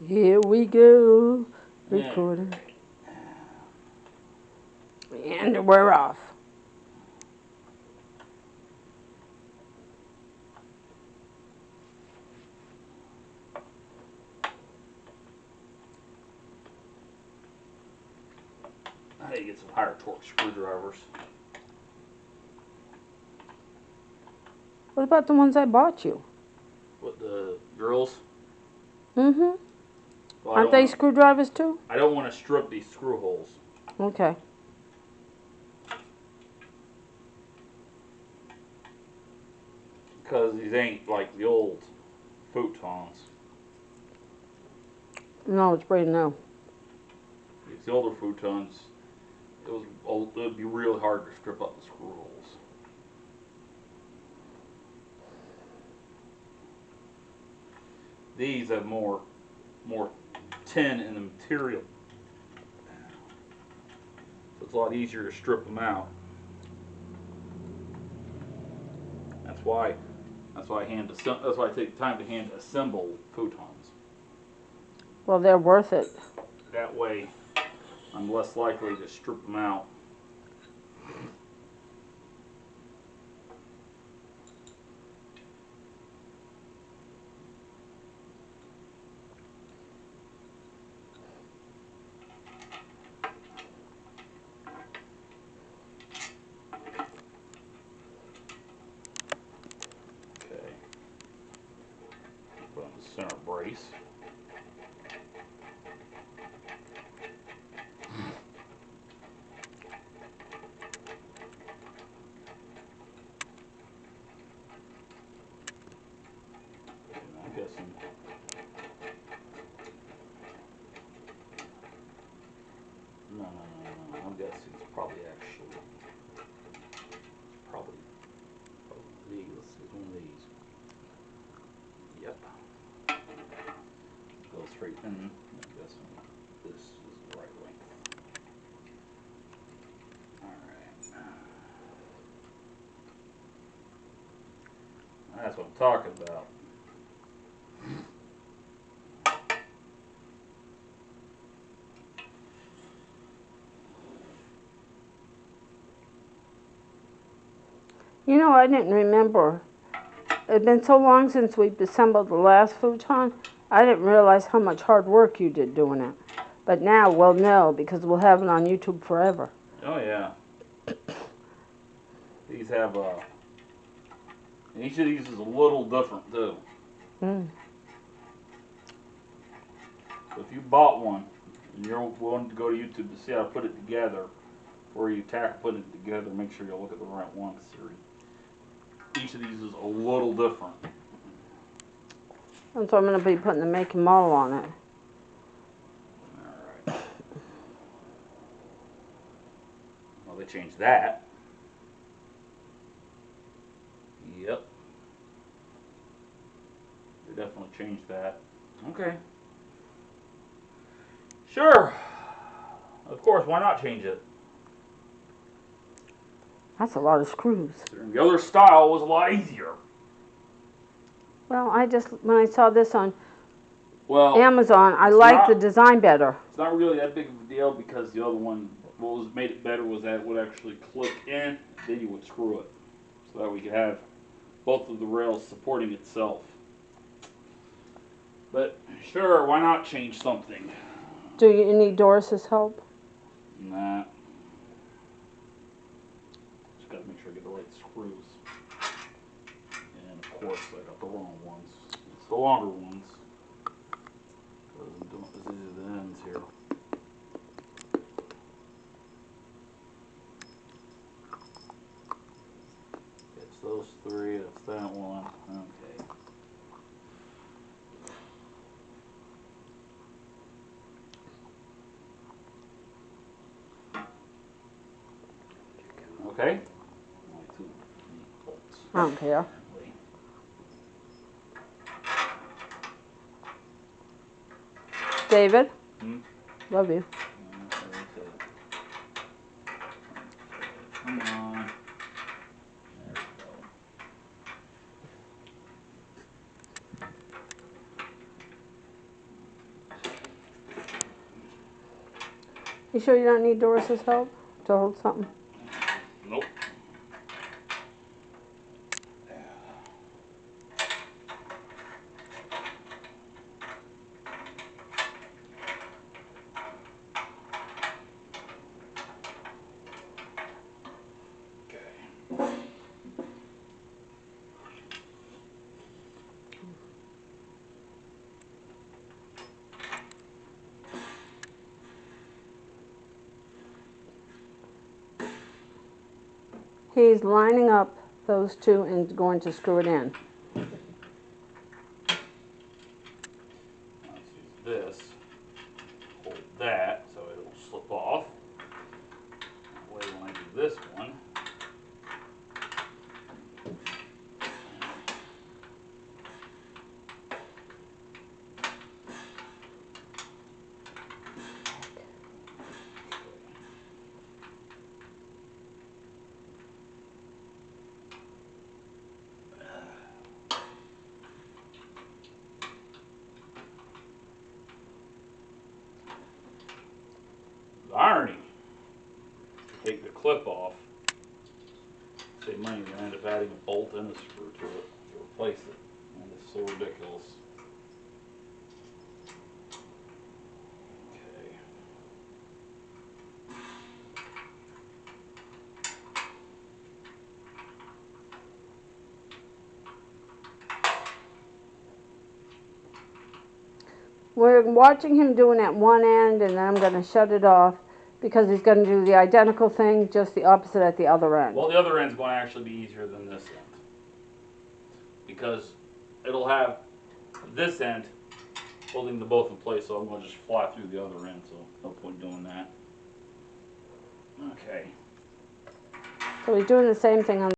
Here we go. Recording. And we're off. I need to get some higher torque screwdrivers. What about the ones I bought you? What, the drills? Mm-hmm. Well, Aren't they screwdrivers too? I don't want to strip these screw holes. Okay. Because these ain't like the old futons. No, it's brand new. These older futons, it would be really hard to strip up the screw holes. These have more tin in the material. So it's a lot easier to strip them out. That's why I take time to hand assemble futons. Well, they're worth it. That way I'm less likely to strip them out. Okay. Put on the center brace. I'm guessing. No. I'm guessing it's probably these. Let's see, one of these. Yep. Go straight in. I'm guessing this is the right length. Alright. That's what I'm talking about. You know, I didn't remember. It had been so long since we've assembled the last futon, I didn't realize how much hard work you did doing it. But now we'll know because we'll have it on YouTube forever. Oh yeah. These have each of these is a little different too. Mm. So if you bought one and you're willing to go to YouTube to see how to put it together, or you tackle putting it together, make sure you look at the right one. Each of these is a little different. And so I'm going to be putting the make and model on it. Alright. Well, they changed that. Yep. They definitely changed that. Okay. Sure. Of course, why not change it? That's a lot of screws. The other style was a lot easier. Well, when I saw this on Amazon, I liked the design better. It's not really that big of a deal because the other one, what made it better was that it would actually click in, then you would screw it. So that we could have both of the rails supporting itself. But sure, why not change something? Do you need Doris's help? Nah. Just gotta make sure I get the right screws. And of course, I got the wrong ones. It's the longer ones. These are the ends here. It's those three, that's that one. Okay. Okay. I don't care. David? Love you. Come on. There You sure you don't need Doris's help to hold something? Nope. He's lining up those two and going to screw it in. Let's use this. Hold that so it will slip off. That way when I do this one, the irony, take the clip off, save money, you're going to end up adding a bolt and a screw to it to replace it. And it's so ridiculous. Okay. We're watching him doing at one end, and then I'm going to shut it off because he's going to do the identical thing, just the opposite at the other end. Well, the other end's going to actually be easier than this end, because it'll have this end holding the both in place, so I'm going to just fly through the other end, so no point doing that. Okay. So he's doing the same thing on